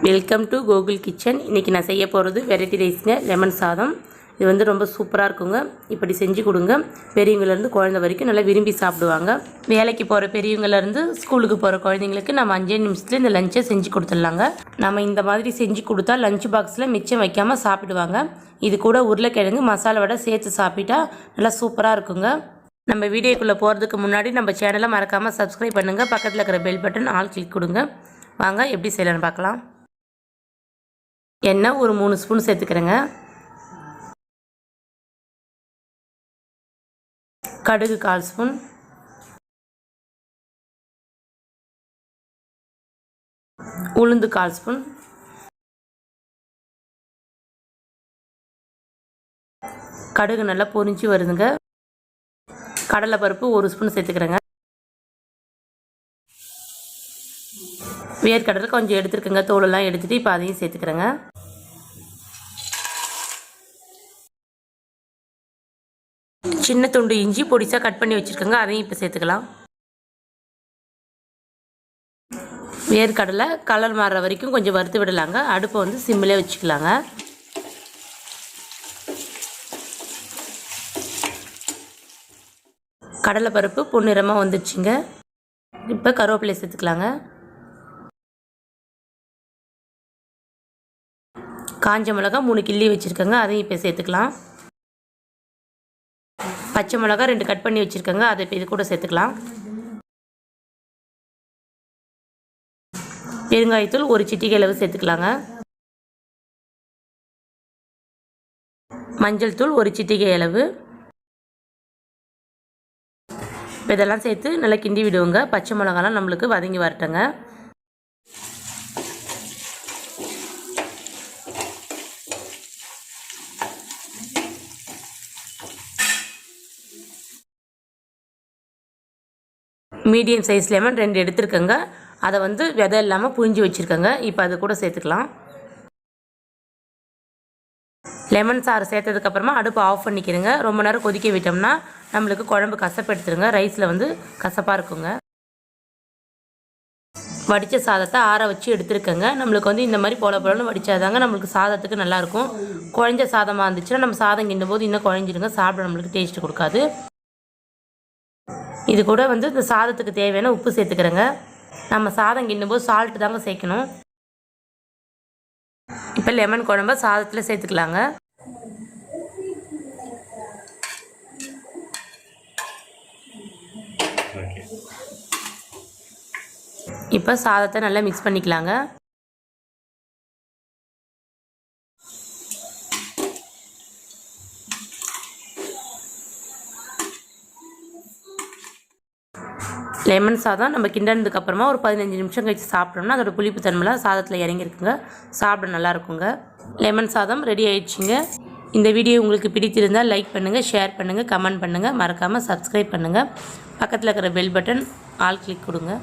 Welcome to Gokul kitchen. இன்றைக்கி நான் செய்ய போகிறது வெரைட்டி ரைஸுங்க, லெமன் சாதம். இது வந்து ரொம்ப சூப்பராக இருக்குங்க. இப்படி செஞ்சு கொடுங்க. பெரியவங்கலேருந்து குழந்தை வரைக்கும் நல்லா விரும்பி சாப்பிடுவாங்க. வேலைக்கு போகிற பெரியவங்கலேருந்து ஸ்கூலுக்கு போகிற குழந்தைங்களுக்கு நம்ம 5 நிமிஷத்தில் இந்த லஞ்சை செஞ்சு கொடுத்துடலாங்க. நம்ம இந்த மாதிரி செஞ்சு கொடுத்தா லஞ்ச் பாக்ஸில் மிச்சம் வைக்காமல் சாப்பிடுவாங்க. இது கூட உருளைக்கிழங்கு மசாலா வடை சேர்த்து சாப்பிட்டா நல்லா சூப்பராக இருக்குங்க. நம்ம வீடியோக்குள்ளே போகிறதுக்கு முன்னாடி நம்ம சேனலை மறக்காமல் சப்ஸ்கிரைப் பண்ணுங்கள். பக்கத்தில் இருக்கிற பெல் பட்டன் ஆல் கிளிக் கொடுங்க. வாங்க எப்படி செய்யலான்னு பார்க்கலாம். எண்ணெய் ஒரு 3 ஸ்பூன் சேர்த்துக்கிறேங்க. கடுகு 1/4 ஸ்பூன், உளுந்து 1/4 ஸ்பூன், கடுகு நல்லா பொரிஞ்சு வருதுங்க. கடலைப்பருப்பு 1 ஸ்பூன் சேர்த்துக்கிறேங்க. வேர்க்கடலை கொஞ்சம் எடுத்துருக்குங்க, தோலெல்லாம் எடுத்துகிட்டு இப்போ அதையும் சேர்த்துக்கிறேங்க. சின்ன துண்டு இஞ்சி பொடிசாக கட் பண்ணி வச்சுருக்கேங்க, அதையும் இப்போ சேர்த்துக்கலாம். வேர்க்கடலை கலர் மாறுற வரைக்கும் கொஞ்சம் வறுத்து விடலாங்க. அடுப்பை வந்து சிம்மிலே வச்சுக்கலாங்க. கடலைப்பருப்பு பொன்னிறமாக வந்துடுச்சுங்க. இப்போ கருவேப்பிலை சேர்த்துக்கலாங்க. காஞ்ச மிளகா 3 கிள்ளி வச்சுருக்கேங்க, அதையும் இப்போ சேர்த்துக்கலாம். பச்சை மிளகா 2 கட் பண்ணி வச்சுருக்கேங்க, அதை இப்போ இது கூட சேர்த்துக்கலாம். பெருங்காயத்தூள் 1 சிட்டிகை அளவு சேர்த்துக்கலாங்க. மஞ்சள் தூள் 1 சிட்டிகை அளவு. இதெல்லாம் சேர்த்து நல்லா கிண்டி விடுவோங்க. பச்சை மிளகாலாம் நம்மளுக்கு வதங்கி வரட்டுங்க. மீடியம் சைஸ் லெமன் 2 எடுத்துருக்கேங்க. அதை வந்து விதை இல்லாமல் புழிஞ்சு வச்சுருக்கேங்க. இப்போ அது கூட சேர்த்துக்கலாம். லெமன் சாறு சேர்த்ததுக்கப்புறமா அடுப்பு ஆஃப் பண்ணிக்கிறேங்க. ரொம்ப நேரம் கொதிக்க விட்டோம்னா நம்மளுக்கு குழம்பு கசப்பு எடுத்துருங்க. ரைஸில் வந்து கசப்பாக இருக்குங்க. வடித்த சாதத்தை ஆற வச்சு எடுத்துருக்கேங்க. நம்மளுக்கு வந்து இந்த மாதிரி போலன்னு வடித்தாதாங்க நம்மளுக்கு சாதத்துக்கு நல்லாயிருக்கும். குழஞ்ச சாதமாக இருந்துச்சுன்னா நம்ம சாதம் கிண்டும் போது இன்னும் குழஞ்சிடுங்க, சாப்பிட நம்மளுக்கு டேஸ்ட்டு கொடுக்காது. இது கூட வந்து இந்த சாதத்துக்கு தேவையான உப்பு சேர்த்துக்கிறேங்க. நம்ம சாதம் கிண்டும்போது சால்ட்டு தாங்க சேர்க்கணும். இப்போ லெமன் குழம்ப சாதத்தில் சேர்த்துக்கலாங்க. இப்போ சாதத்தை நல்லா மிக்ஸ் பண்ணிக்கலாங்க. லெமன் சாதம் நம்ம கிண்டனதுக்கப்புறமா ஒரு 15 நிமிஷம் கழிச்சு சாப்பிட்டோம்னா அதோட புளிப்பு தன்மைலாம் சாதத்தில் இறங்கியிருக்குங்க. சாப்பிட நல்லா இருக்குங்க. லெமன் சாதம் ரெடி ஆயிடுச்சுங்க. இந்த வீடியோ உங்களுக்கு பிடித்திருந்தால் லைக் பண்ணுங்கள், ஷேர் பண்ணுங்கள், கமெண்ட் பண்ணுங்கள். மறக்காமல் சப்ஸ்கிரைப் பண்ணுங்கள். பக்கத்தில் இருக்கிற பெல் பட்டன் ஆல் கிளிக் கொடுங்க.